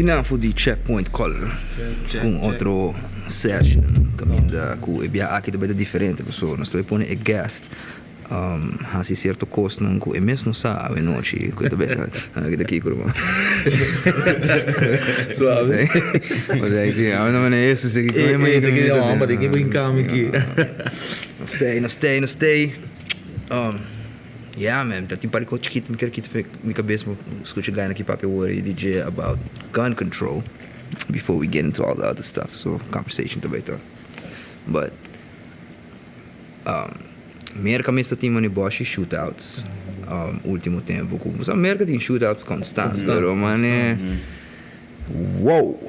Final di Checkpoint Color com outro session caminda com aqui também é diferente pessoal nós também põe guest assim certo Cosnan com mesmo não sabe noite coisa bem aqui daqui curva suave mas aí sim não é isso sei que como é que não tem que brincar aqui não stay yeah, man, tem para que me quer que minha cabeça escute ganhar aqui papo worry DJ about gun control before we get into all the other stuff. So conversation também tá. But América mesmo tem mani bosch shootouts último tempo. Os América tem shootouts constantes, pero mane wow.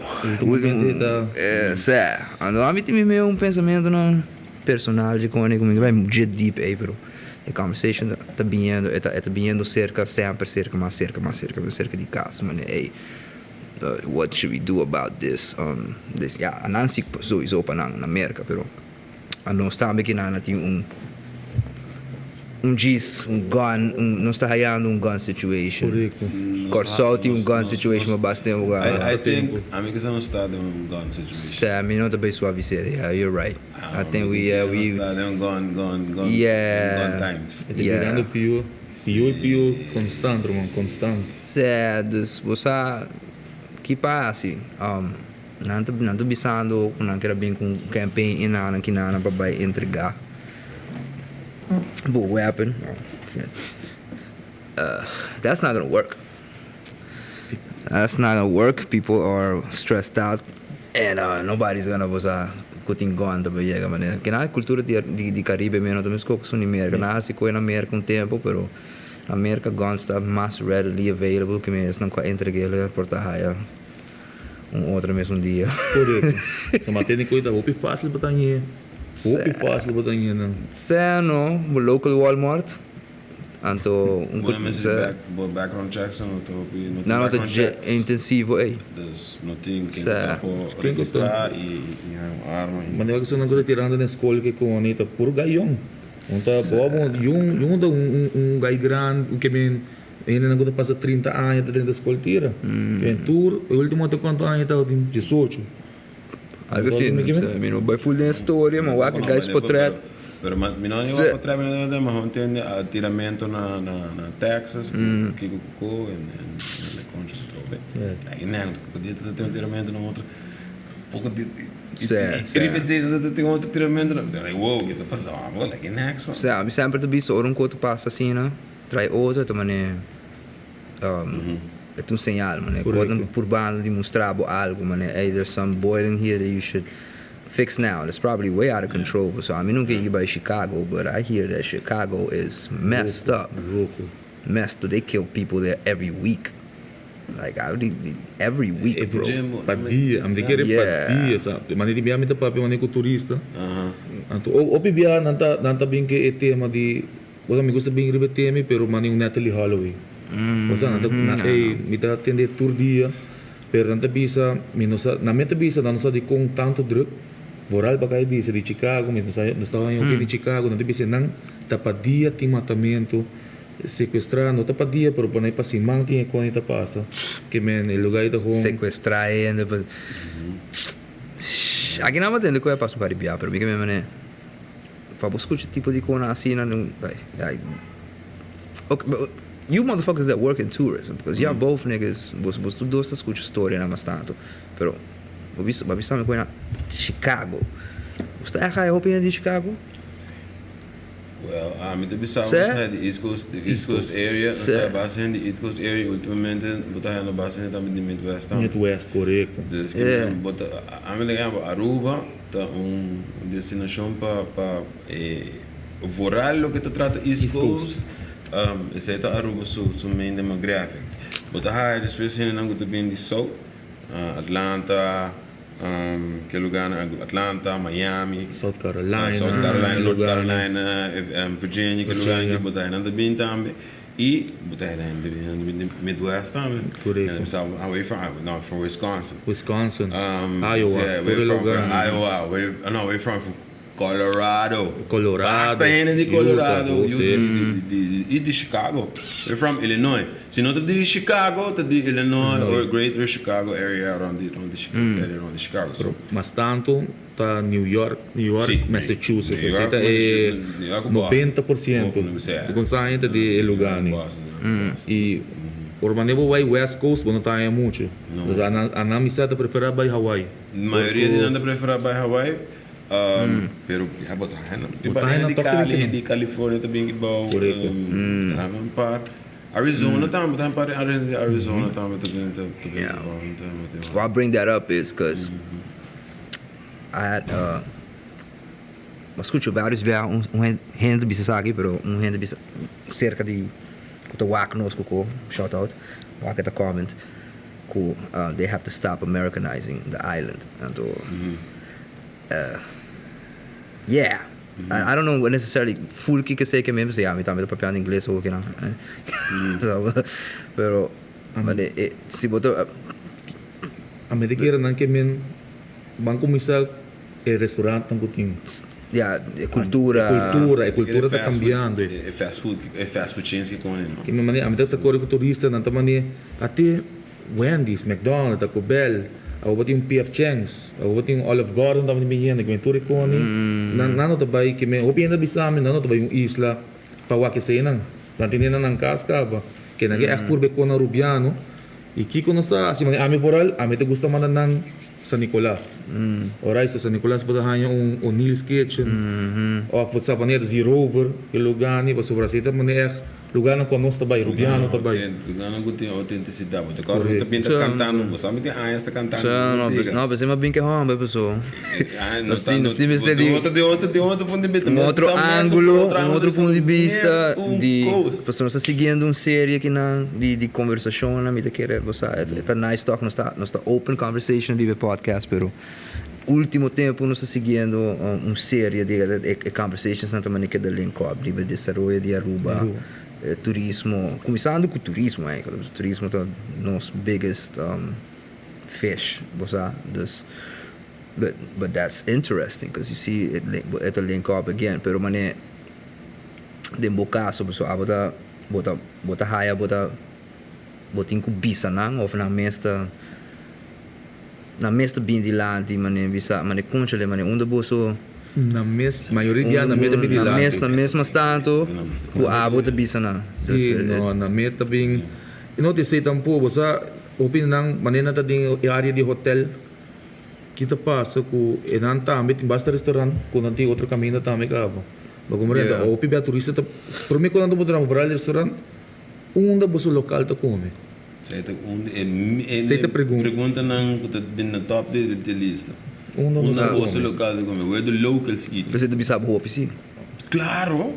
A mim tem meio pensamento no personagem comigo vai muito deep aí, pero a conversation está vindo cerca de casa, mas what should we do about this? A Nancy sowieso para na América, pero nós estamos aqui na tem Djis, gun, não está haiando gun situation. Corso tem gun situation, mas bastante lugar. I think amigos não está de gun situation. I mean, not bem suave ser. Yeah, you're right. I think we está de gun times. Yeah. Pior constante. Certo, você que passa não tô pensando não quero bem com campaign inana que nana para vai entregar. But what happened? That's not gonna work. That's not gonna work. People are stressed out, and nobody's gonna cutting gun também chega, mas que na cultura de Caribe mesmo também escolhe que são na América, nasce com na América tempo, pero na América guns está mais readily available que mesmo não com entregar ele portar outro mesmo dia. Correto. Se manter em coisa, é fácil para tanhê. Não. Não, o local Walmart. Anto background checks não é intensivo aí. Não tem que registrar e arma. Mas eu estou não tirando na escola que com Anita por gaião. Então, um gai grande, o que me ainda não passa 30 anos dentro da escola tira. Tour, o último até quanto anos estava 18. Algo assim, não vai full da história, mas o que gais potreto. Pero não é uma potreto, mas não tem atiramento na Texas, que cucou e na concha do trobe. Aí não, podia ter um tiramento na outra. Pouco de tem outro tiramento. Uou, o que está passando? Olha, que next one. Sabe, sempre tu bicho um coto passa assim, né? Trai outro, também é um sinal, mano. Quando por banda de mostrar algo, mano. Hey, there's some boiling here that you should fix now. It's probably way out of control. So I mean, don't get you by Chicago, but I hear that Chicago is messed up. Messed up. They kill people there every week. Like every week, bro. Padia, am dizer padia, sabe? Mas ele bia me da papi, mas com turista. Então, o bia nanta bem que é tema de, os amigos também ribe tema, pero mani um Natalie Holloway. Você nanta me tá atender tour dia, pero nanta bisa, na meta bisa, não sabe com tanto druk. Voral para cair bisa de Chicago, mas não estava em de Chicago, nanta bisa não tapadia tem matamento. Sequestrar, não está para dia, pero para ir para cima tinha quando está passa, que men o lugar está com sequestrar ainda, aqui não vai ter coisa para subir para pero que mesmo né, para buscar esse tipo de coisa assim não, okay, but you motherfuckers that work in tourism, because you are both niggas, você tu dois escuta história na bastante, pero vai pensar me coisa Chicago, você é a opinião de Chicago? Well, ito bisa the East Coast area, nasa base the East Coast area ultimamente, butahan na base nito di Midwest. Midwest, correto. But amin lagi Aruba, ta destination pa voral lo que te trata East Coast. Esa ita Aruba su main demographic. Butahan especially nang gusto bin di South, Atlanta. Que lugar Atlanta, Miami, South Carolina, North Carolina, Virginia, que lugar que botar na bem também e botar na Midwest também. Correto. Away from Wisconsin. Iowa. Yeah, away from Iowa. Away from Colorado. Colorado. Basta gente de Colorado. Utah, E de Chicago. We're from Illinois. Se não de Chicago, tá de Illinois or Greater Chicago area around the Chicago. So, Mas tanto tá New York, Sim, Massachusetts. New York, É New York, Boston. 90% do consainte de Lugani. E por maneira vai West Coast, não tá aí muito. Mas a namizade prefere vai Hawaii. A maioria de nada prefere vai Hawaii. Pero botar de Califórnia também que bom. Arizona também, Arizona também. Why I bring that up is because I had mas escuto vários viagens, gente bisa aqui, pero gente bisa cerca de kuta wak nos kuko, shout out, wak at a comment, ku they have to stop Americanizing the island, and yeah. I don't know necessarily full que sei que mesmo se me tá me papiando inglês ou que não. Pero se botou a medicare não que men ban começar o restaurante não tem. Yeah, cultura tá cambiando. É fast food chains que conem. Que me maneira a medida tá correndo turista não tá maneira até Wendy's, McDonald's, Taco Bell, ou tem PF Chang's, ou tem Olive Garden também menina que mentor icone. Não tá bem que me opina bisame, não tá bem isla para o que sei não. Lá tem nang cascaba, que nage é por beco na Rubiano. E que quando está assim, a mim voral, a mim te gusta mandar nang San Nicolas. Ora isso San Nicolas pode ganhar Neil's Kitchen. Ou pode saber maneira Zirover, que lugar ni para sobre essa maneira lugar não conosco também, Rubiano também. Lugar não tem autenticidade. Porque agora está pinta cantando, você sabe tem está cantando. Não, mas é uma bem que home, pessoal. Nós temos de outro ponto de vista, outro ângulo, outro ponto de vista de pessoas está seguindo uma série aqui na de conversação na vida que é você é nice talk, nós está open conversation de podcast, pero último tempo nós está seguindo uma série de conversations na também que é da link up, de desenvolvimento de Aruba. Turismo, começando com turismo, o turismo é nosso biggest fish, but that's interesting because you see it link up again, pero mané de bocaso, pessoal, bota raia, bota com bisa nang of na mesta bem de lá, mané bisa, mané conchale, mané onde boso na maioria na meta bem lá. Na mesma tanto, o abo da bisa na. Sim, na meta bem. E não te sei tampouco, você opinam maneira da área de hotel que te passa com e não também tem bastante restaurante, quando tem outro caminho também acaba. Mas como é, o pibe turista, por mim quando botar um varal restaurante, onde você local tá come. Você pergunta não, tá na top de lista. Una bolsa local de comer, where the locals eat. Você deve saber o PC? Claro.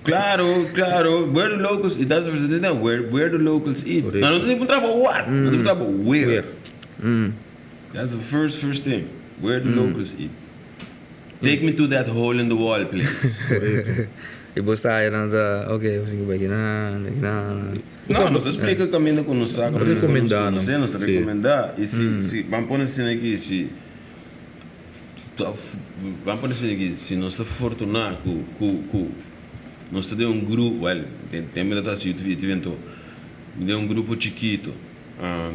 Claro. Where the locals eat. That's where the locals eat. Não tem que perguntar what. Não tem que perguntar where. That's the first thing. Where the locals eat. Take me to that hole in the wall place. E você está aí ok, você vai aqui não, nós explica o caminho que nos saca, nos recomendar. E se vamos pôr assim aqui, se nós estamos fortunados com nós temos grupo, tem que estar assim, eu um grupo chiquito,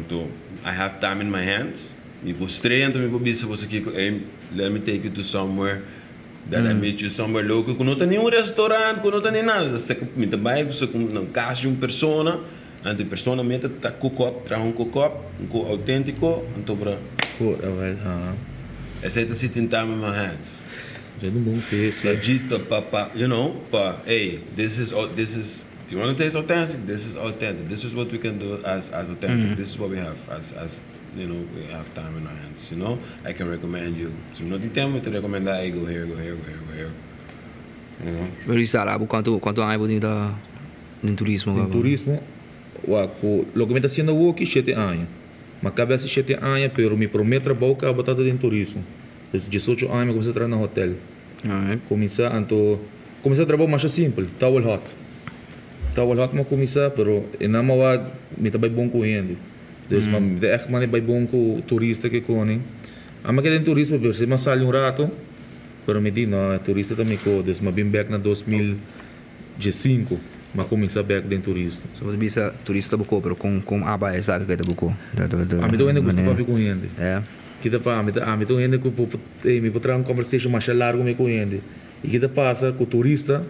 então I have time in my hands, me postrei, então me pobisa você aqui, let me take you to somewhere. That I meet you somewhere local, que não tem nenhum restaurante, que não tem nem nada. Você me trabalha com casa de uma pessoa, a pessoa mete tá cook-up, traz um cook-up, autêntico, então para. Essa é a sitting time in my hands. Já não bom ser. Djis Pa Papia, you know, hey, this is. Do you want to taste authentic? This is authentic. This is what we can do as authentic. This is what we have as you know, we have time in our hands, you know, I can recommend you. Se não tem tempo, eu te recomendo, go here. You know? Pero sabe quanto anos de turismo? Em turismo, lo que me está haciendo aqui 7 anos. Mas cabe a 7 anos, pero me prometo trabalho que a batata em turismo. Desde 18 anos, comecei a trabalhar no hotel. Comecei a trabalhar mais simples, towel hot, mas comecei, pero na maior me trabalho bom com ele. Dus maar echt man bij bonko toeristen gekomen. Ama que tem turismo, pero se mas sali um rato, pero me di, no, turista também ko, des ma bim back na 2015, ma começa back den turista. So você bisa turista buko pero com aba esa que buko. Ami to ainda gusto papi com gente. É. Kita pa, ami to ainda ko me potrà un conversation mais largo me com gente. E kita passa com turista,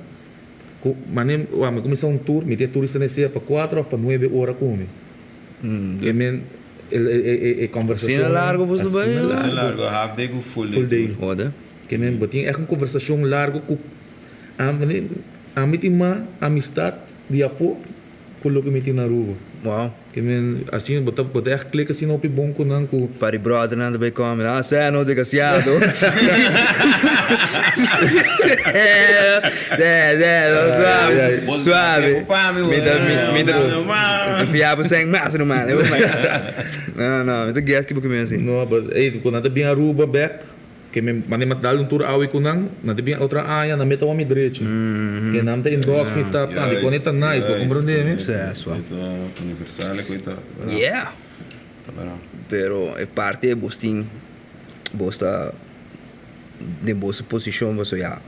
com manem, ami começa um tour, me tem turista nesse para 4 a 9 horas come. E men conversação. Assim largo você vai. Assim largo, half day com full day. Oda. Que men botin é uma conversação largo com ami tem uma amistad dia fo com o que me tem na rua. Wow. Que men assim botar clica assim no bom com não com Pari brother nada bem come. Ah, sé no desgraciado. Suave. Me fiava sem massa no mano. Não, me guess que porque me assim. no, but quando nada bem Aruba back que me manem dal tour awi ko nang nada bem outra aya na meta mi direito. Que não tem inbox me tá de conecta nice, vou compreender me. Suave. Universal, coitado. Yeah. Pero é parte bosting bosta de boa posição você já.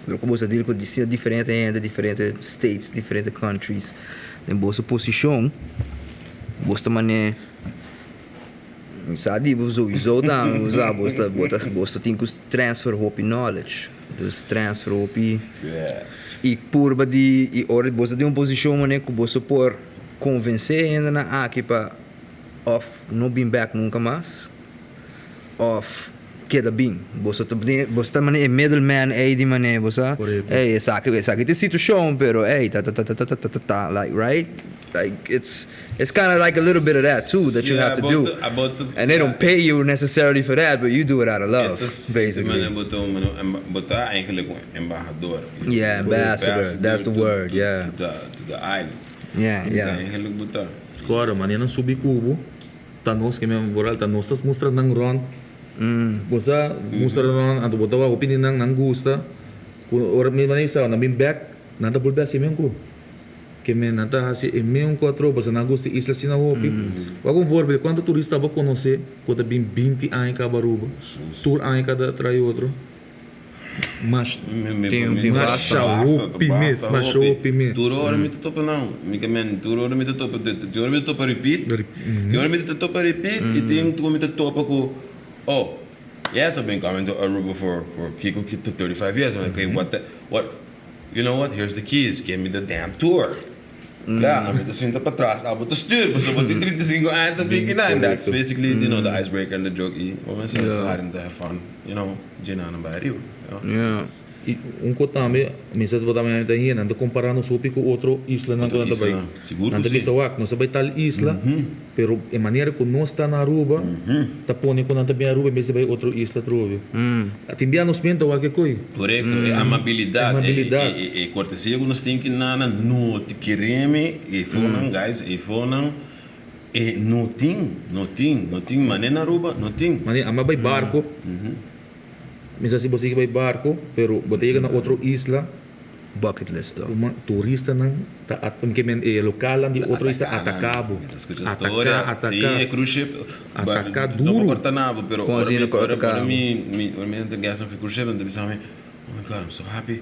Pero como você diz com diferente ainda diferentes states, diferentes countries, de boa posição, bosta mané sabe usar bosta tem que transfer hope knowledge, dus transfer hope e curva de e ora bosta de uma posição mané que você por convencer ainda na aqui para of não bem back nunca mais of queda bem você também é middleman aí de maneira você é sabe tem situação pero hey tá like right like it's kind of like a little bit of that too that you have to do and they don't pay you necessarily for that but you do it out of love basically botar eigenlijk embajador yeah ambassador that's the word yeah to the island yeah eigenlijk botar Agora, mano, não subi cubo. Tá nós que mesmo moral, tá nós mostra nang ron. Você mostra ron, ando botar a opinião nang gusta. Ora me mané sa na bim back, nada bolbe assim mesmo. Que me nada assim, e mesmo 4 você não gosta isla sina hopi. Algum vorbe quando turista vai conhecer, quando bim 20 anos cada Aruba. Tour anos cada trai outro. Mas tem basta pimenta, mas pimenta. Turor me topa não, me camen turor me topa, turor me topa repeat, turor me topa repeat e tem tu me topa com oh yes I've been coming to Aruba for Kiko to 35 years. I'm like, okay, what you know what, here's the keys, give me the damn tour. Claro, I'm just senta para trás, vou te stuur, mas vou te 35 anos também que não. And that's basically you know the icebreaker and the joke. Vamos ser starting to have fun, you know, Jinana by Rio. yeah E kotame, minsan po tayo natin yan, nando comparando supi ko outro isla nang Outra ko isla, nando siguro nando sim. bisa wak, no sabay tal isla, pero e maneira ko no está na Aruba, tapone ko nando bem Aruba, mesmo sabay outro isla trove. At imbiya nos menta wak ko Correto, é amabilidade. E cortesia que nós temos que nada no te queremos e foram guys e foram e não tem mané na Aruba, não tem. Mani ama bay barco, minsan si bosi bay barco, pero botay ka na outro isla, bucket list though uma turista nang at kemen lokalan di outro isla Atacabo. Sim, é cruise ship. Ataca Não duro. corta nada, pero Como assim, para mim the gas on cruise ship and they say, oh my God, I'm so happy.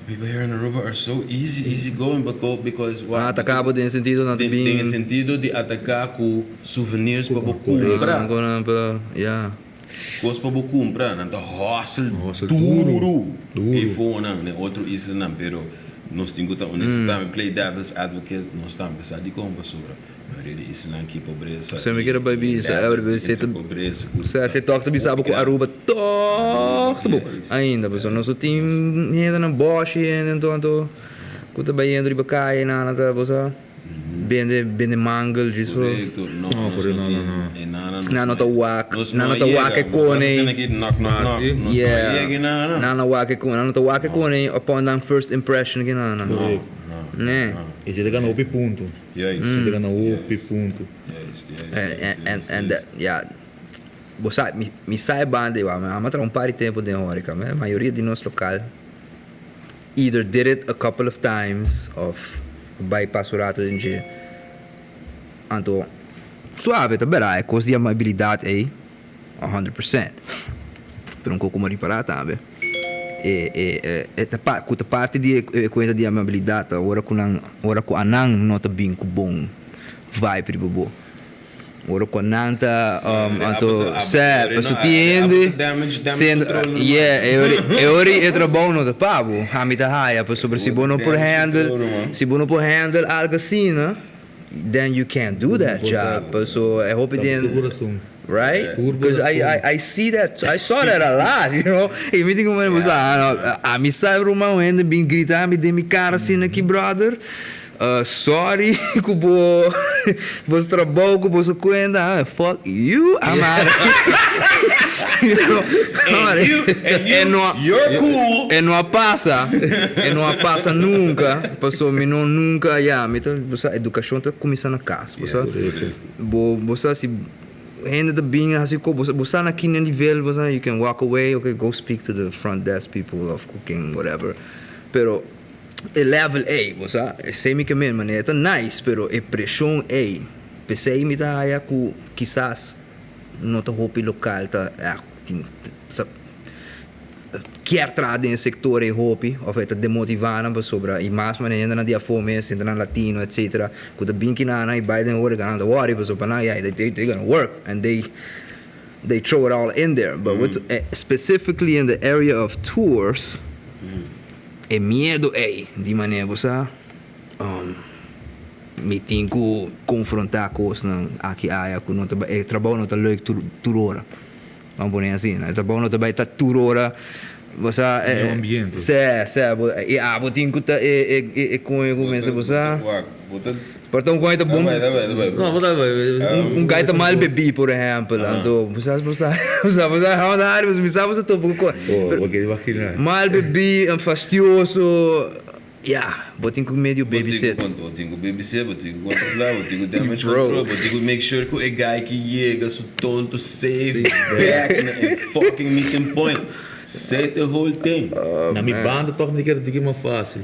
People here in Aruba are so easy going because Atacabo tem sentido não tem tem sentido de atacar com souvenirs para comprar. Yeah. Coisa para comprar, não tá hostel duro. E foi né outro isla não, pero nós temos que estar play devil's advocate, nós estamos pensando de como sobre a maioria de isla que pobreza. Você me quer baby, você toca de sabe com Aruba toca ainda, pessoal, nosso time ainda na Bosch ainda então quando vai indo de bacai nada, você bende mangal disso. Correto, não tá wak é cone. Yeah. Não tá wak é cone upon that first impression que não. Né? E se dega na upi punto. Yes. Se dega na upi punto. And yeah. Você me sai bande, mas um par de tempo de Horeca, mas a maioria de nosso local either did it a couple of times of bypass o rato de dia. Então, suave, tá bem, é coisa de amabilidade aí. 100%. Per un pouco mais para também. Kuta parte de coisa de amabilidade, ora com anang nota bem com bom vibe de bobo. Ora com anang tá anto se pessotiende sendo é trabalho no pabo, hamita haya, por sobre se bono por handle algo assim, né? Then you can't do that job. So I hope it didn't. Right? Because I see that, I saw that a lot, you know. E me digo, mano, a mim sai rumah ainda bem gritar, me dê minha cara assim aqui, brother. Sorry, kubo, vos trabalho, kubo sua conta, fuck you, I'm out. You're cool. E não passa nunca, passou, me não nunca, a educação tá começando a casa, você se ainda the being assim como você aqui no nível você you can walk away, okay, go speak to the front desk people of cooking whatever, pero o level A você sei me que mesmo é tão nice, pero a pressão A pensei me dá aí com quizás não tá roupa local tá quer trazer em sector e roupa ou tá demotivando sobre e mais mas ainda na dia fome ainda na latino etc quando bem que na Biden ora ganhando worry but so na they gonna work and they throw it all in there but with, specifically in the area of tours é medo de maneira você me tenho que confrontar coisas aqui com não trabalho não tá leuk turora vamos pôr assim né trabalho não tá vai tá turora você é ambiente e vou tenho que tá começa você portão com bom gaita mal bebi por exemplo então você roundar me sabe você topo com mal bebi fastioso vou ter que meio babysit. Vou ter que babysit, vou ter que controlar, vou ter que damage control, vou ter que make sure que o guy que chega, su tonto, safe, back and fucking meeting point. Say the whole thing. Na minha banda, toch não quero dizer mais fácil.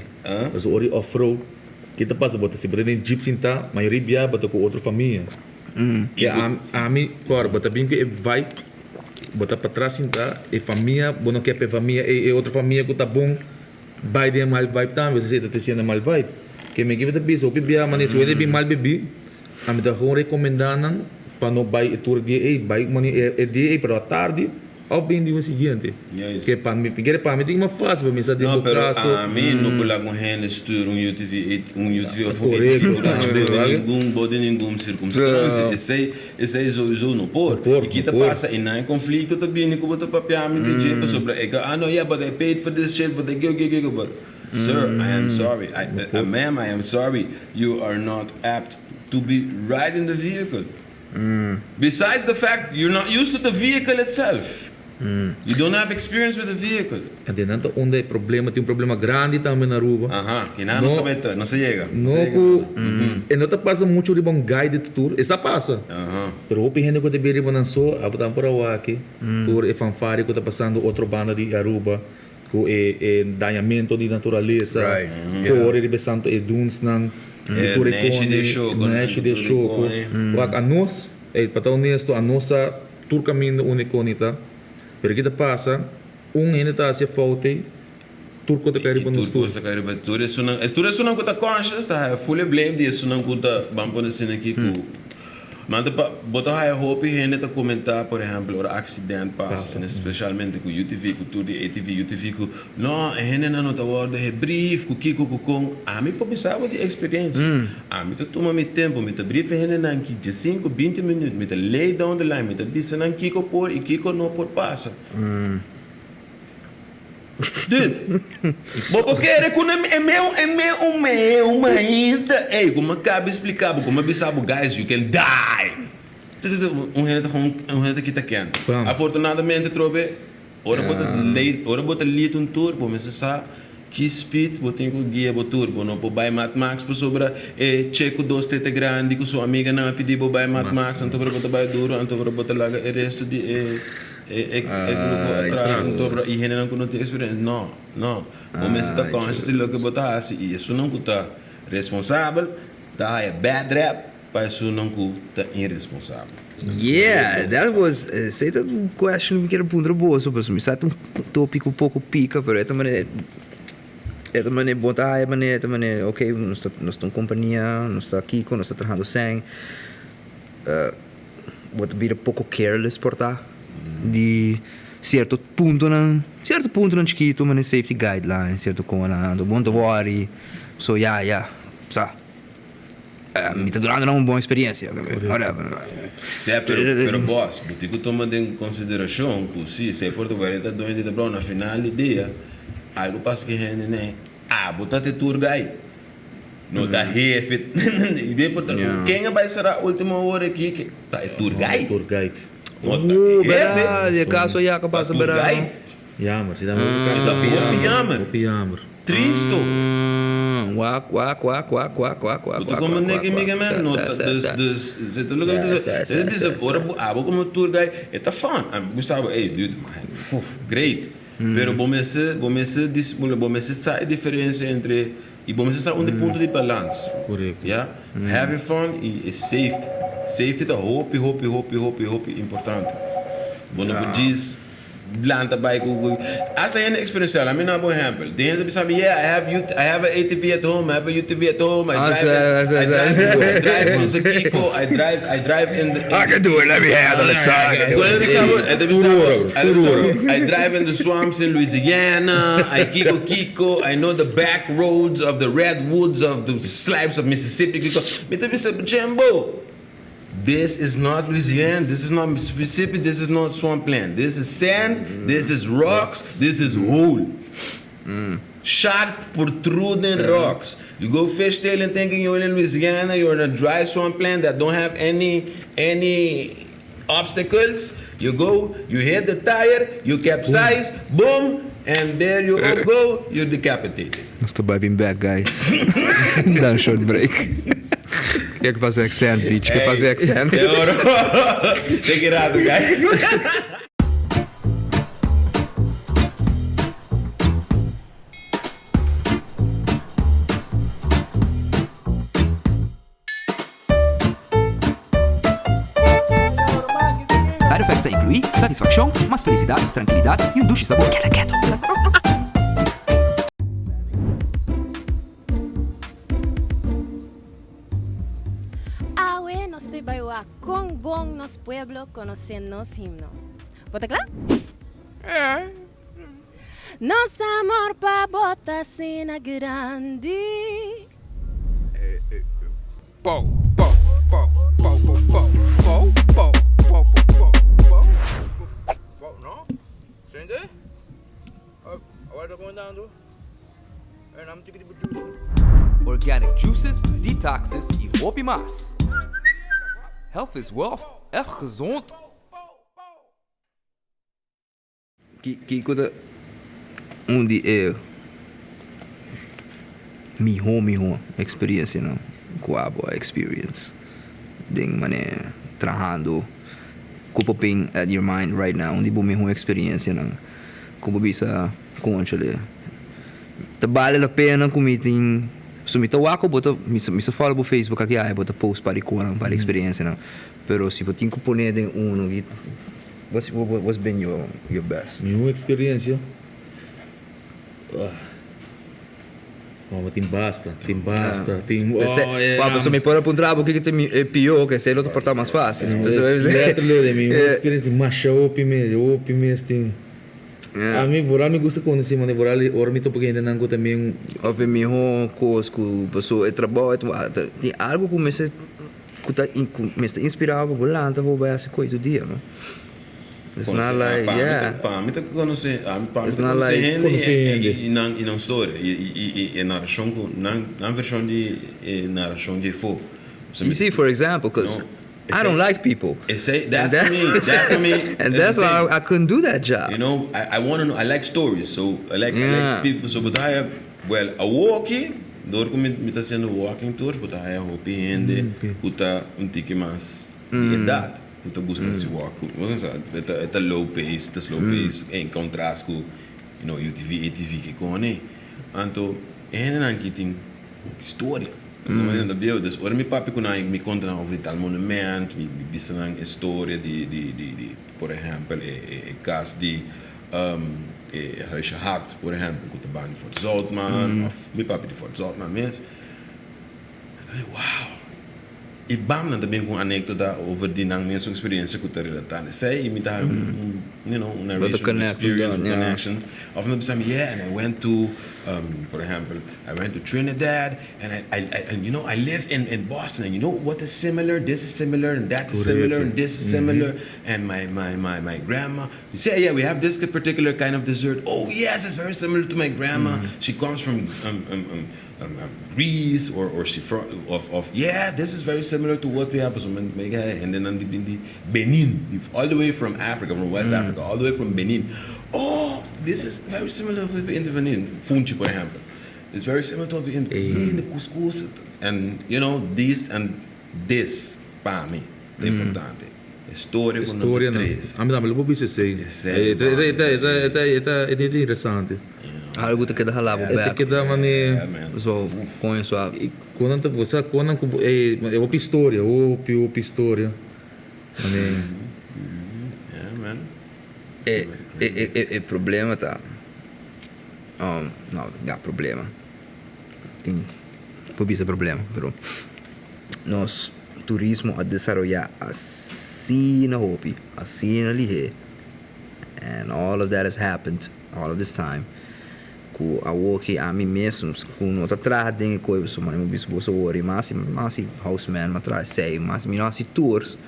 Mas o ori off-road, que tá passa, bota se bota em jeep sinta, maioria bia bota com outra família. Que a mim, claro, bota bem que vai, bota para trás sinta, e família, bom não quer para família, e outra família que tá bom. By the mal vibe também, você está tendo mal vibe. Que me give the bis, o bebia, mas se ele bem mal bebi, a mim tá com recomendando para não buy tour dia, buy money dia para a tarde, ou bem dia seguinte. Que para mim, porque para mim tem uma fase para mim saber o caso. A mim não pula com hand tour UTV durante nenhuma circunstância. Esse é o não por. E que tá passa e não conflito também com o papia me dizer sobre no yeah but I paid for this shit but they go but sir I am sorry ma'am I am sorry you are not apt to be right in the vehicle. Besides the fact you're not used to the vehicle itself. You don't have experience with the vehicle. E dentro onde é problema, tem problema grande também na Aruba. Que não se chega. E não te passa muito de bom guide de tour, essa passa. Pero o gente que deve ir na só, a botar por aqui, tour e fanfare que está passando outra banda de Aruba, com dañamento de natureza, por ele passando e duns nan, tour Nash de choco. A nós, para estar honesto, a nossa tour caminho uniconita. Pero kita passa, gente está a se falta, turco está caindo nos tours. Turco está caindo, tudo isso não está conscious, está fully blame disso, não está, vamos pôr assim aqui, mas botar a roupa e gente está comentar, por exemplo, o acidente passa, especialmente com UTV, com tudo de ATV, UTV, com não, a gente não está guarda, é brief, com kiko, com a mim para pensar de experiência, a mim está tomando meu tempo, me está brief a gente não aqui de 5, 20 minutos, me está lay down the line, me está bisa não kiko por e kiko não por passa. Dude, porque era com é meu uma ainda, como acaba explicar, como avisar guys, you can die. Gente que está quente. Afortunadamente trobe, ora bota lit tour, por mas sabe que speed, botem com guia bo tour, não por buy Mad Max por sobra checo 2 tete grande com sua amiga não pedir bo buy Mad Max, então para botar buy duro, então para botar lá o resto de grupo atrás, então e gente não tem experiência, não. O mês está consciente de lo que botar assim, e isso não está responsável, tá é bad rap, para isso não tá irresponsável. Yeah, that was say that question que era pundra boa sobre isso. Sabe um tópico um pouco pica, pero é também botar também ok, nós estamos companhia, nós está aqui, nós está trahando sem bota vir um pouco careless portar de certo ponto não escrito mas safety guidelines certo como não don't worry so sa me está durando uma boa experiência pero boss tem que tomar em consideração que se Portugal está doente de na final do dia algo passa que rende né botar tour guide não tá refe e bem portanto quem vai ser a última hora aqui que tá tour guide verdade caso já que passa verão jammer se dá muito jammer tristo Quack. Tu como nega mega man nota dus zit te lukken dit is ora abo como tour guide it's fun Gustavo hey dude great pero bomese sai diferença entre e bomese sai ponto de balance correto yeah having fun e safety the hope importante bono diz blanta bike hasta en experiência I mean por exemplo dentro sabe I have a ATV at home I have a UTV at home I drive in the I can do it let me handle the side I drive in the swamps in Louisiana I kiko I know the back roads of the redwoods of the slabs of Mississippi Jimbo this is not Louisiana, this is not Mississippi, this is not swampland. This is sand, this is rocks, this is hole. Sharp protruding rocks. You go fishtailing thinking you're in Louisiana, you're in a dry swampland that don't have any obstacles. You go, you hit the tire, you capsize, boom, and there you all go, you're decapitated. Estou being back, guys. Dá short break. Quer fazer accent, bitch? Quer fazer accent? Take it out, guys. Para festa inclui satisfação, mais felicidade, tranquilidade e dulce sabor quieto. Quão bom nos pueblo conhecernos himno. Bota claro? Nosso amor pa bota cena grande. Não? Entende? Agora tô comentando. Organic juices, detoxes e hoop mais. Health is wealth. Echt gezond. Que coisa onde é minha experiência não com a boa experience de maneira trahando coping at your mind right now onde boa minha experiência não como bisa conchale tá vale a pena comiting sumita wako bota misa follow no Facebook aqui bota post para para experiência não pero se botin que poner em what's been your best minha experiência tem basta se me pôr a trabo o que tem pior que se ele portar mais fácil minha experiência macho optimista a mim voral me gusta quando se mane voral ormito porque ainda não também ove minha cosco pessoa trabalho tem algo que me está inspirado por lá então vou vai essa coisa do dia não it's not like me conhece it's not like e não história e narração na versão de narração de fo you see for example because I don't like people. That for me. And that's why I couldn't do that job. You know, I want to know. I like stories, so I like people. So, but I a walking. Door como me está sendo walking tours, but I hope ainda uta tique mais idade. Uta gusta se walk. Você sabe, é low pace, slow pace, em contraste com, ATV que cone. Então, não que tem história. Dus ora mi papi me conta over tal monumento, me bisa na história de por exemplo, caso de Huisje Hart, por exemplo, com o baan de Fort Zoutman, of mi papi de Fort Zoutman mesmo. Wow! E bam, dan também com anedota over die nang mensen experiência que eu relatando. Sei, me dá narration experience, connection. Of not some, and I went to, for example, I went to Trinidad, and I live in Boston, and you know what is similar? This is similar, and that is similar, and this is similar. And my grandma, you say, yeah, we have this particular kind of dessert. Oh yes, it's very similar to my grandma. She comes from Greece or she this is very similar to what we have. And then the Benin, all the way from Africa, from West Africa, all the way from Benin. Oh, this is very similar to what we in Benin. Funchi, for example, it's very similar to what we in the couscous. And this and this, para mim, é importante. História com três. A mim também, eu vou dizer isso. É interessante. Algo que dá halabo back. Que dá mane. So põe sua. Quando você é outra história, outra história. Mane. Man. É problema tá. Não há problema. Tem pouquíssimo problema, pero nós turismo a desenvolver assim na Hopi, assim na Lihe, and all of that has happened all of this time. Ku awoki a mim mesmo, ku não tá atrás de coisas, mas eu bicho você ori, mas houseman, mas traz sei, mas me nós tours,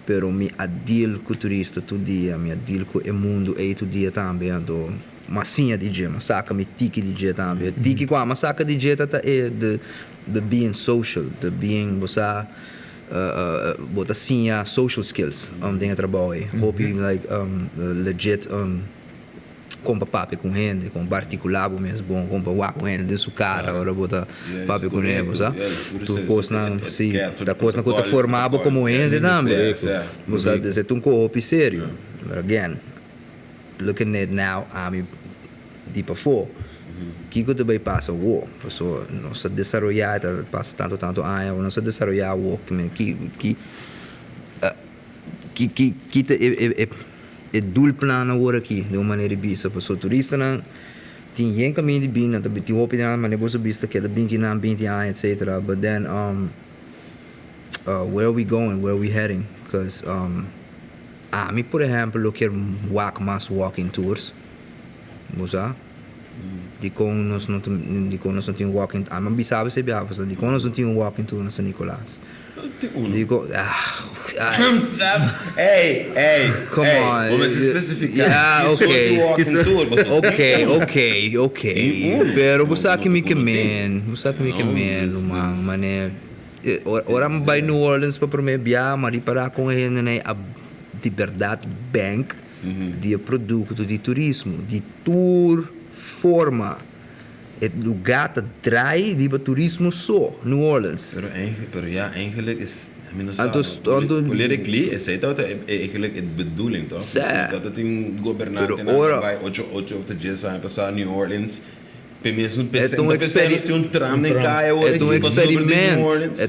pero me adil com turista todo dia, me adil com o mundo aí todo dia também, do massinha DJ, massaca me tiki DJ também, tiki com a massaca DJ tá de being social, de being você bota assim social skills, dentro trabalho, hope like legit compra papi com gente, com particular mesmo bom, compra uá com gente de cara, agora bota papi com ele, sabe? Tu Cosnan, sim, da Cosnan que tu formava como gente também. Você dizer tu um co-op sério. Again, looking at now, Djis Pa Papia, que também passa o pessoa não se desenvolver, passa tanto anos, não se desenvolver o que é doelplan agora aqui de uma maneira bisa pessoa turista não tem caminho de bem também tem opinião mas você vista que é bem que não bem etc. But then where are we going, where are we heading, because me por exemplo eu quero walking tours moça de como nós não tem walking mas bisava se biava de como nós não tem walking tour na São Nicolás. Digo, hey, come on. Vamos especificar. Okay. Pero você que me quemen, mané. Ora vai New Orleans para mim viajar, mas para com ele né a de verdade bank de produto de turismo, de tour forma. Het lugar te draaien die turismo só, New Orleans. Pero ja, eigenlijk is... Politically is dat eigenlijk het bedoeling, toch? Dat het een governante bij 8 op de Djis Pa Papia New Orleans. É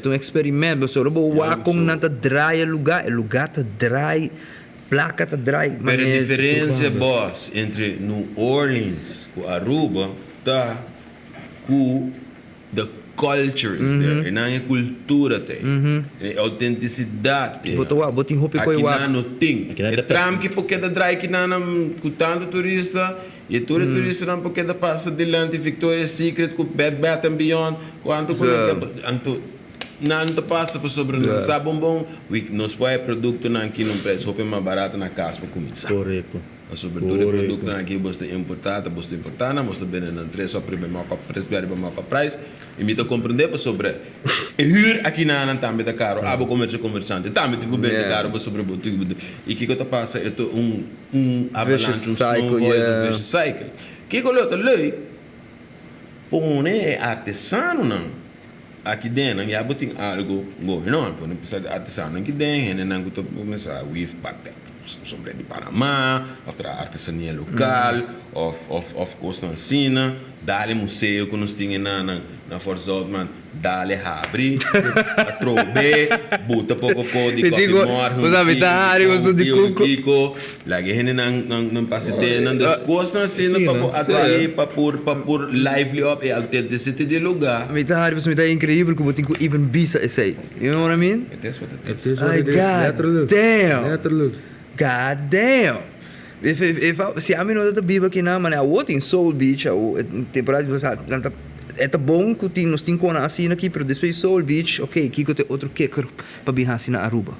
um experimento. Você não vai com nada draaien lugar te draaien, placa te draaien. Maar de diferença, boss, entre New Orleans e Aruba, tá com the culture is there, na cultura tem, autenticidade. Botin roupa aqui não tem. É tram que porque da drive que não com tanto turista e turista não porque da passa delante Victoria's Secret com Bed Bath and Beyond, quanto não passa por sobre sabe bom, nós põe produto na aqui num preço roupa mais barato na casa para começar. Correto. A sobretudo produto aqui você importada, você bem na três só primeiro preço para price. E me tô compreender sobre huur aqui na também da caro, abo comércio conversante, também tem governo de caro sobre botigo. E que tá passa é avalanche vicious cycle. Que colota lei põe artesano não. Aqui dentro, já tem algo going on, põe precisa de artesano aqui dentro, e não começar a weave pattern. sombrero de Panamá, of artesania local, of Cosnan Sina, dale museu que nós tínhamos na Forza Outman, dale abri, atrobe, buta pouco código, Kiko, lagi hen nang pasite nang das Cosnan Sina para por lively up e authenticity de lugar. Mas é incrível como tem que even bisa essay. You know what I mean? It is what it Het is. is wat het is. God damn. Letterlijk. God damn. Se a mim não tá biba aqui na, mano, a outra em Soul Beach, a temporada de você, é tá bom que nós tem com assim aqui, mas depois Soul Beach, ok, aqui que tem outro kicker para vir assim na Aruba.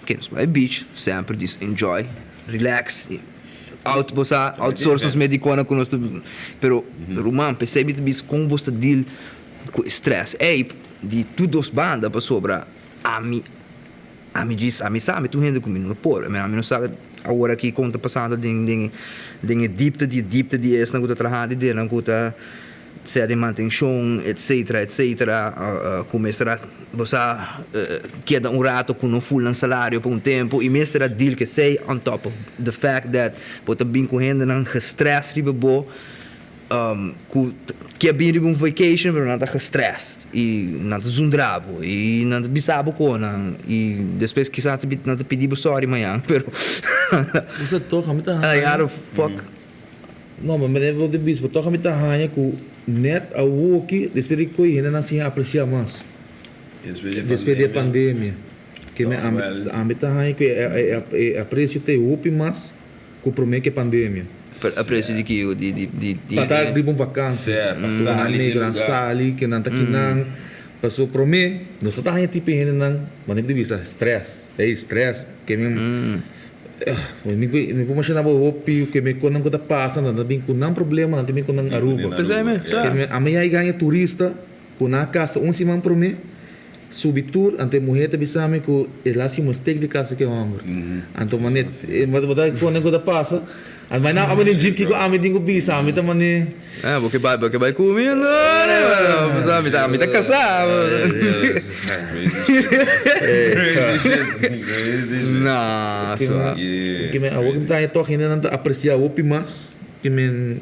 Ok, nós vai beach, sempre diz enjoy, relax, outsource nos medicona com nós, pero man, percebe que como você deal com estresse, de tudo os bandas para sobra, a mim sabe, tu rende comigo no por, a mim não sabe agora aqui como está passando de diepte die is, dan goed het trahando dele, dan goed de manutenção, etc. Começar a queda rato com um full salário por tempo e mesmo a deal que sei on top of the fact that pode bem correndo não gestress ribe que é bem vacation, mas não está gestressed e não está zundrabo e não está bisabo conan e depois que não está pedindo sorry amanhã, pero Você toca muito how the fuck não, mas eu vou dizer, você toca muito arranha com net a o aqui, depois de coisa ainda não se aprecia mais. Depois da pandemia, que a meta arranha que é preço tem upi mais, com o problema que é pandemia. a preço de que de Para dar bom vacância. Certo, sali de lugar. Sali que não tá aqui não. Passou pro mim, não só tá aí tipo ainda não, mas nem de vista stress, stress que mesmo. Me vou imaginar o opio que me quando não passa, não tem com não problema, não tem com não Aruba. A minha aí ganha turista, com na casa semana pro mim. Subtur ante mulher também sabe que ele assim mistake de casa que é homem. Então manet, mas botar quando não passa. Mas não, a mim jeep que a mim dingo bisa, a mim também. porque vai comer, não, me tá casado. Crazy shit. Nossa. Que me a outra tá aí toque ainda não apreciar o pimas, que me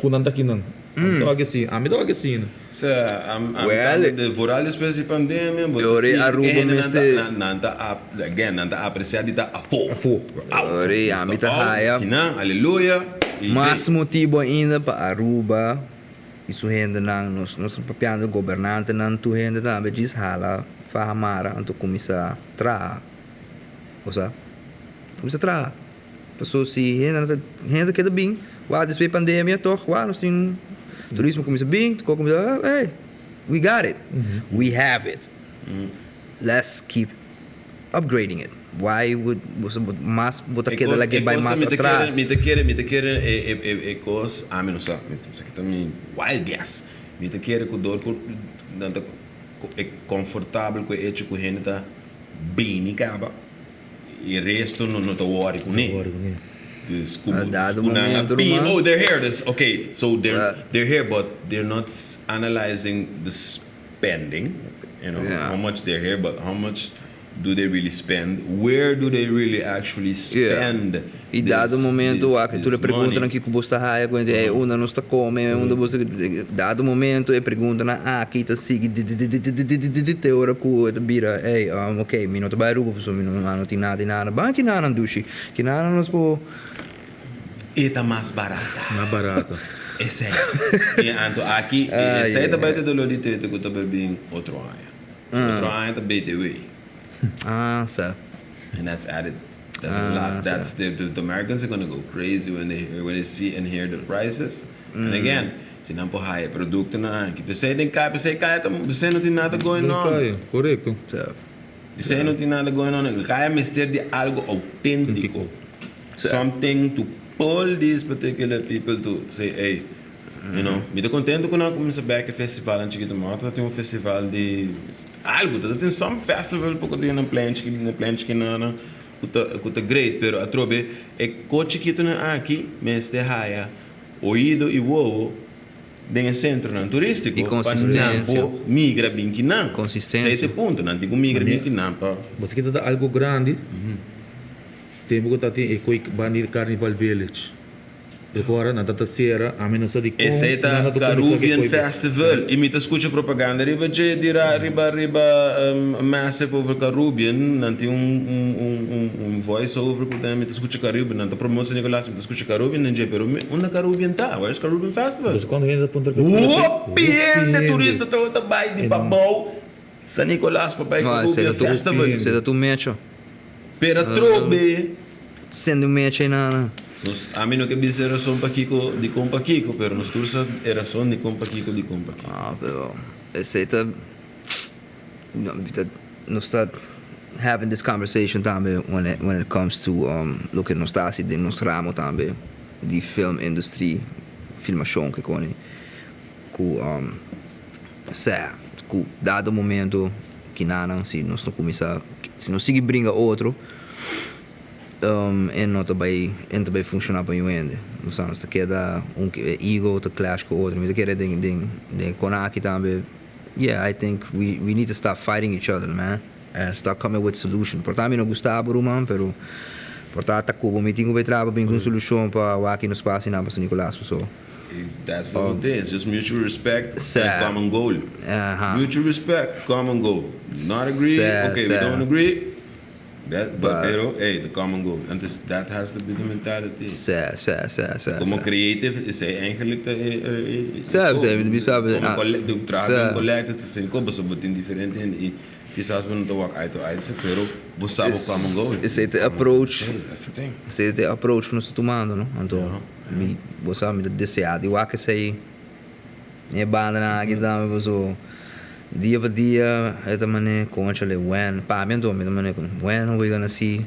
quando não tá aqui não. Então assim, a mim toque assim. De voral depois de pandemia, Aruba não tá apreciado tá a fogo. A mim tá raia. Aleluia. Mas motivo ainda para Aruba, isso rende nós papiando governante não tu rende também diz hala, fahamara, anto começar tra, osa, começar tra, passou se rende que bem, depois da pandemia toch, nós tem turismo começa bem, hey, we got it, we have it, let's keep upgrading it. Why would você mais botar que ela que vai mais atrás? Me te quer coisa a mim não sabe, isso aqui também wild gas. Me te quer que o dor é confortável com hecho com gente tá bem acaba e resto não tá worry com nem. Dado momento, oh, they're here. Okay, so they're here, but they're not analyzing the spending. You know how much they're here, but how much do they really spend? Where do they really actually spend? E dado momento, tu lhe pergunta aqui que você está quando é uma não está come, dado momento é pergunta na aqui tá sigue de hora que tá vira, ok, me não tá vai rubo, pessoal, me não tem nada, banque nada dushi, que nada nós pô e tá mais barata. Mais barata. É sério. E então aqui, essa é também do lado de que eu tô bebendo outro ano. Outro ano tá BTW. Sabe. And that's added. That's a lot. That's the Americans are gonna go crazy when they see and hear the prices. And again, se não por high produto na que você tem cá, você não tem nada going on. Correto. Você não tem nada going on. Ele quer mister de algo autêntico. Something to pull these particular people to say, hey, you know, me tô contente quando eu comecei a ver festival antigo de moto, tem festival de algo, tem some festival porque tem na planche que não que great, pero a trobe é coche que na aqui, mas te raia oído e voo dentro centro não turístico e consistência migra bem que não consistência esse ponto não digo migra bem que não você quer dar algo grande tempo que tá tem ekoi banir Carnival Village. Agora na data sera a menos de com. Esse é a Caribbean Festival. E me escuta propaganda riba de riba massive over Caribbean, não tem voice over que tem me escuta Caribbean, não tá promoção Nicolás, me escuta Caribbean, não é pero onde Caribbean tá, where's Caribbean Festival? Mas quando ainda ponta que de turista tá vai de babau. San Nicolás para Caribbean Festival. Você tá tu mecho. Pera trobe. Sendo mecho aí na A mí no que dice era son Paquico de compa Kiko, pero nos tursa era son de compa Kiko de compa Kiko. Ah, pero esse tá no está having this conversation também when it comes to look at nostalgia de nos ramo também de film industry, filmação que com com dado momento que não se nós não começar se não seguir brinca outro e não também funcionar para o ainda. Nós está queda ego to clash com outro, mas queda de conaki também. Yeah, I think we need to stop fighting each other, man, and start coming with solution. Portanto, não gostava do man, pero portanto, como me tinha que trabalhar bem com solução para o aqui no espaço e na para Nicolás, pessoal. That's the whole thing. It's just mutual respect and common goal. Mutual respect, common goal. Not agree, okay, we don't agree. But the common goal. And that has to be the mentality. Como creative, is eigenlijk de sabe. Como trabalho collective, assim, como só botar diferente e quizás não tô eye to eye, pero buscar o common goal. Esse é approach. That's the thing. Esse é approach que nós estamos tomando, não? Então, você me deseado. Eu acho que sei. É banda na guitarra, você dia para dia, esta maneira com aquele when, pá, me ando, when are we gonna see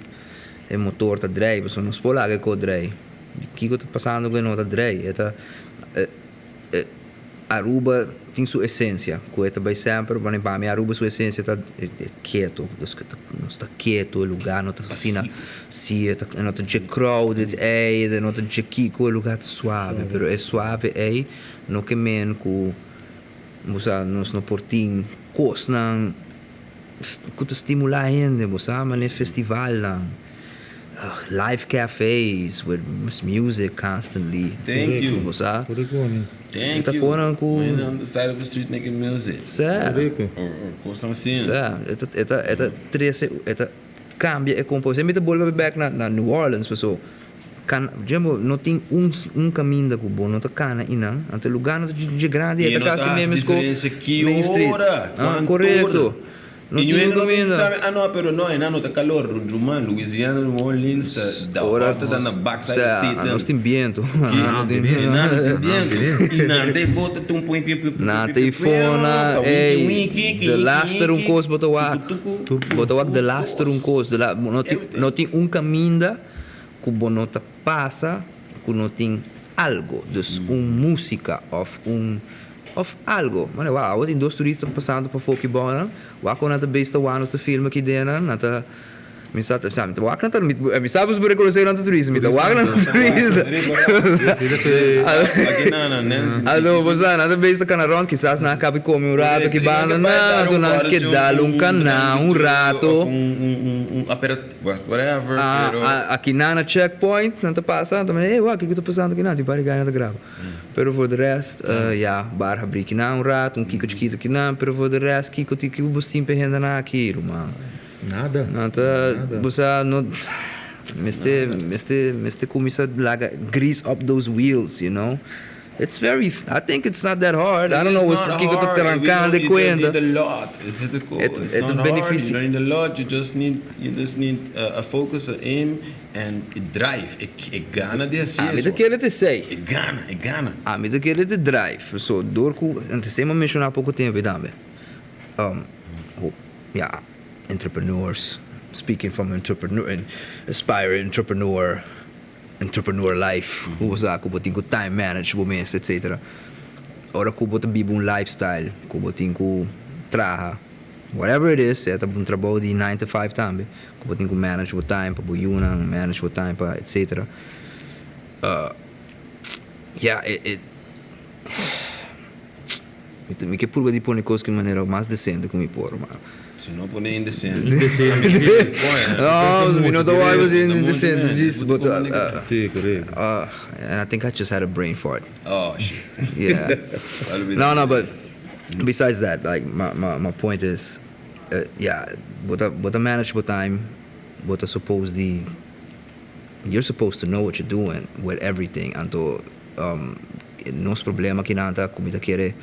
o motor tá drive, você não pode lá que o drive. Que está passando com não tá drive, esta Aruba tem sua essência, que esta vai sempre, para mim Aruba sua essência tá quieto, não está quieto o lugar, não está assim, não está de crowded, não está de kiko, o lugar tá suave, pero é suave não que men com nós no portim Cosnan que estimular ainda mas festival lá live cafes with music constantly. Thank you. Thank you. When on the side of the street making music. Or Cosnan scene. Eta cambia e compõe. Me volta back na New Orleans, pessoal. Não tem caminho da Cuba, não tem cana inang, ante lugar de grande e é casa mesmo diferença que hora, correto. Não tem caminho. Não, pero não tá calor, Drummond, Louisiana, New Orleans, da hora tá na backside da city. Nós tem vento. Não tem vento. E não tem foto, tu põe não tem fona, the last course botawak the last course, não tem caminho que não te passa, que não tem algo, dus música of algo. Mas wow, tem dois turistas passando por Foki Bona, wa com nada besta anos de filme aqui dentro, nada me sabe, wa com nada me sabe sobre reconhecer nada turismo, me wa com nada turista. Aqui não. Alô, você nada besta canaron, quizás na cabe come rato que banda, não que dá canal rato. Whatever. Aqui na Checkpoint, não está passando, também, o que está passando aqui não, tem para ganhar nada grave. Pero for the rest, bar abrir aqui não rato, kiko chiquito aqui não, pero for the rest, kiko bustim perrenda na aqui, mano. Nada. Você não Mr. começa a grease up those wheels, you know. I think it's not that hard. I don't know what's que tá trancando de cuenta. You need a lot. It's not hard. You don't need a lot. You just need a focus, a aim, and a drive. E gana de assim. A mim daquele te sei. E gana. A mim daquele te drive. So, dorco, antes de mencionar há pouco tempo também. Entrepreneurs. Speaking from aspiring entrepreneur life, usa ko botin ko time management, etc. Ora ko botin bibo lifestyle, ko botin ko traha, whatever it is, é um trabalho de 9 to 5 também, ko botin ko manage o time pa buyunang, manage o time pa, etc. Me que purba de pôr coisas de maneira mais decente como me pôr, mano. Se não pôr nem indecente. No, me não tô always indecente. Just, but, Sim, correto. and I think I just had a brain fart. Oh, shit. Yeah. No, but besides that, like my point is, but manage your time, but you're supposed to know what you're doing with everything. Anto, nos problema que nanta comida querer.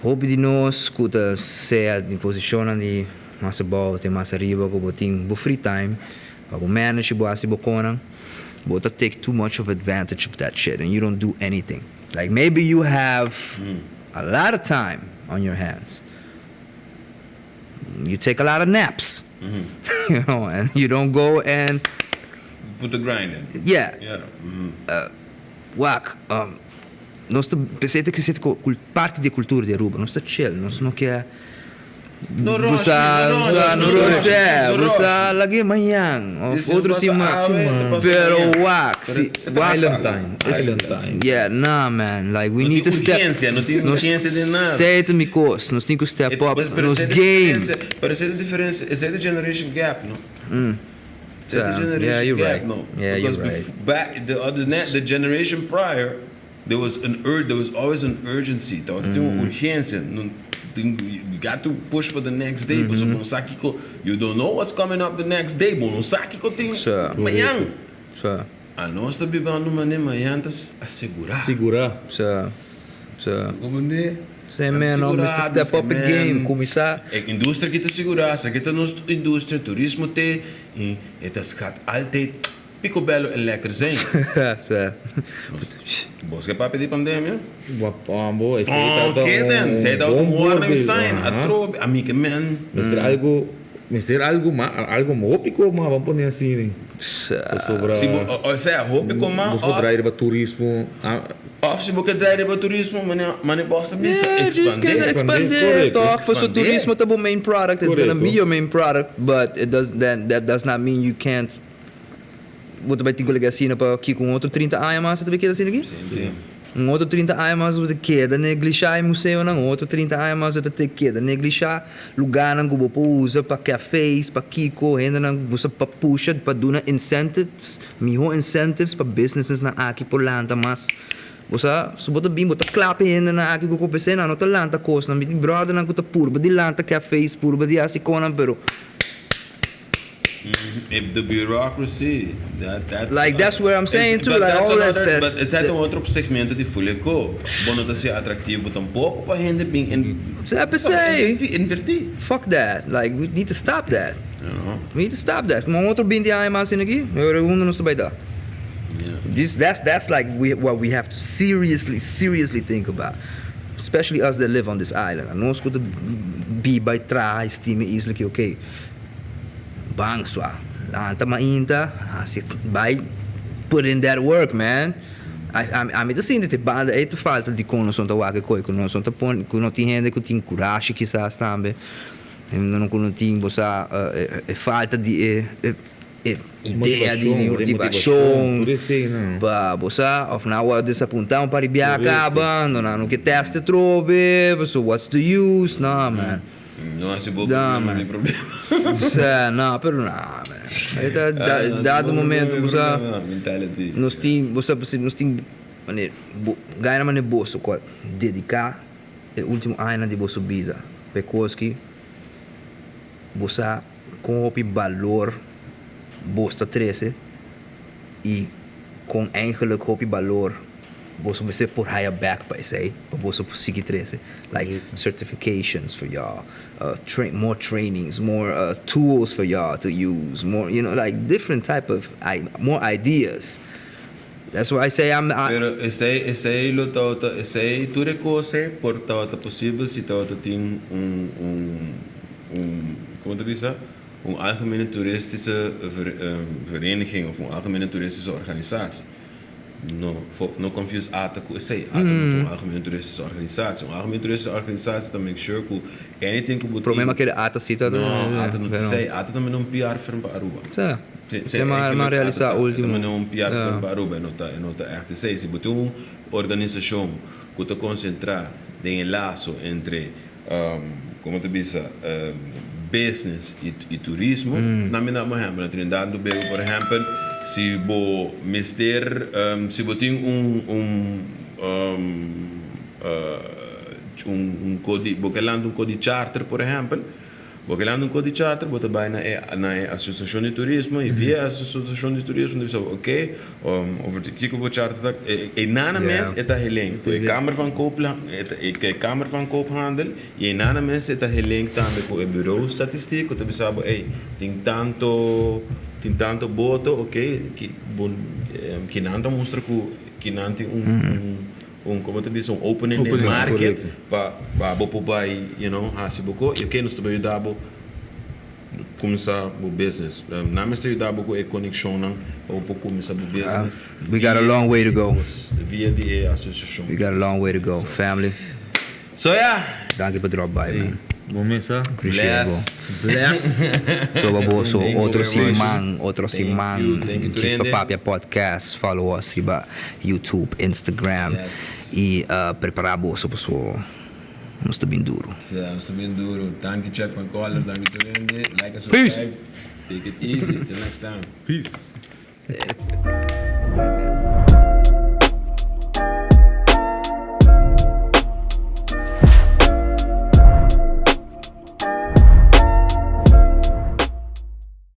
Hobby de nós, kuta seja de posição de massa bola, tem massa riba, que botin bo free time, bo manage bo asi bo konan, but take too much of advantage of that shit, and you don't do anything. Like maybe you have a lot of time on your hands. You take a lot of naps, you know, and you don't go and put the grind in. Yeah. Yeah. Nós pensei que isso é parte da cultura de Aruba. Nós está chill, nós não quer. No rush. Você lagi amanhã, outro cima. Pero Island time. Yeah, nah, man. Like we need to step. Não tem urgência de nada. Sei me cos, nós temos que step up nos game. Parece a diferença, essa é the generation gap, não? Yeah, you're right. No? Yeah, because you're right. Back the generation prior, there was always an urgency. There was uma urgência. You got to push for the next day. You don't know what's coming up the next day. Não sabe que tem amanhã. A nós está vivendo uma maneira a segurar. Say man, no, Mr. Step Up Game, começar. A indústria que te segurar, se que nossa indústria, turismo te, e das cat altijd picobello e lekker zijn. Bos que papo de pandemia? Wapambo, esse Okay then, sei da um warning sign, a trobe, amiga man. Mister algo mópico, mas vamos pôr assim, né? Sobre, ou seja, roupa como vamos para ir para turismo. Se você quer para turismo, mas basta expandir. Talk for turismo tá main product. It's gonna be your main product, but that does not mean you can't. Você vai ter que ligar assim para aqui com outro 30 anos, você vai querer assim aqui? Sim. Outro 30 anos você queda negligenciar o museu, não. Outro 30 anos você queda negligenciar lugar não que você usa para cafés, para kiko, ainda não usa para puxa, para dar incentives, melhor incentives para businesses na aqui por lanta, mas você bota bem, bota clap ainda na aqui com o PC, não tá lanta Cosnan, me brother não tá purba de lanta cafés, purba de assim Cosnan, pero if the bureaucracy, that's what I'm saying too. Like all that. But it's um outro segmento de Fuleco. Bom não tá ser atrativo tampouco para gente bem invertir. Fuck that. Like we need to stop that. We need to stop that. Como outro bem de mais aqui, eu não estou bem dar. That's like what we have to seriously think about. Especially us that live on this island. Nós could be by trás, time isla que okay. Bang swa. Lanta mainta, by put in that work, man. I mean, assim, de banda é te falta de conhecimento da waga coi, conhecimento pon, não tem gente que tem coragem quizás também. Não tem bossa falta de ideia de motivação. Para bossa, of now what desapontar para ir acaba, não que teste trobe, so what's the use? No, man. Não é se bobo, não tem problema. Não, pero não, man. Dado momento, nós temos, ganha na bolsa, dedicar o último ano de bolsa vida, porque que você com o valor bolsa 13 e com eigenlijk o valor você por higher back by say, você por seguir 13, like certifications for y'all, more trainings, more tools for y'all to use, more, you know, like different type of more ideas. That's why I say Pero esse tudo coisa por tota possível se tota tem como te diz, algemene toeristische vereniging of algemene toeristische organisatie. No confuse ATA com sei ATA com algemene toeristische organisatie. Algemene toeristische organisatie to make sure que anything que o problema que ATA cita ATA não sei ATA também não PR firm para Aruba. Se maar realizar último também não PR firm para Aruba não tá echt sei se botou organização que te concentrar de laço entre, como te diz, business e turismo. Na minha mãe, na Trindade do Bego, por exemplo, se vou mister, se vou ter um código charter, por exemplo, porque lá no código charter, você vai na associação de turismo e via a associação de turismo, você diz, ok, over the kiko bo charter, e nana mens é heleng, a Câmara van Koophandel, e nana mens é heleng também com o bureau statistico, você sabe, tem tanto boto, ok, que não mostra que não tem como te diz, opening market para buy, hasi boko, e que nos também dá começar o business. Não me está dá boko é conexão não para começar o business. We got a long way to go. Via de associação. We got a long way to go, family. So yeah. Thank you for drop by, man. Bom mesa. Appreciate it. Bless. Probaboso, outro simang, Djis Pa Papia Podcast. Follow us riba YouTube, Instagram. E preparamos para o nosso bem duro. Nosso bem duro. Thank you, Checkpoint Color. Thank you, Turende. Like and subscribe. Take it easy. Till next time. Peace.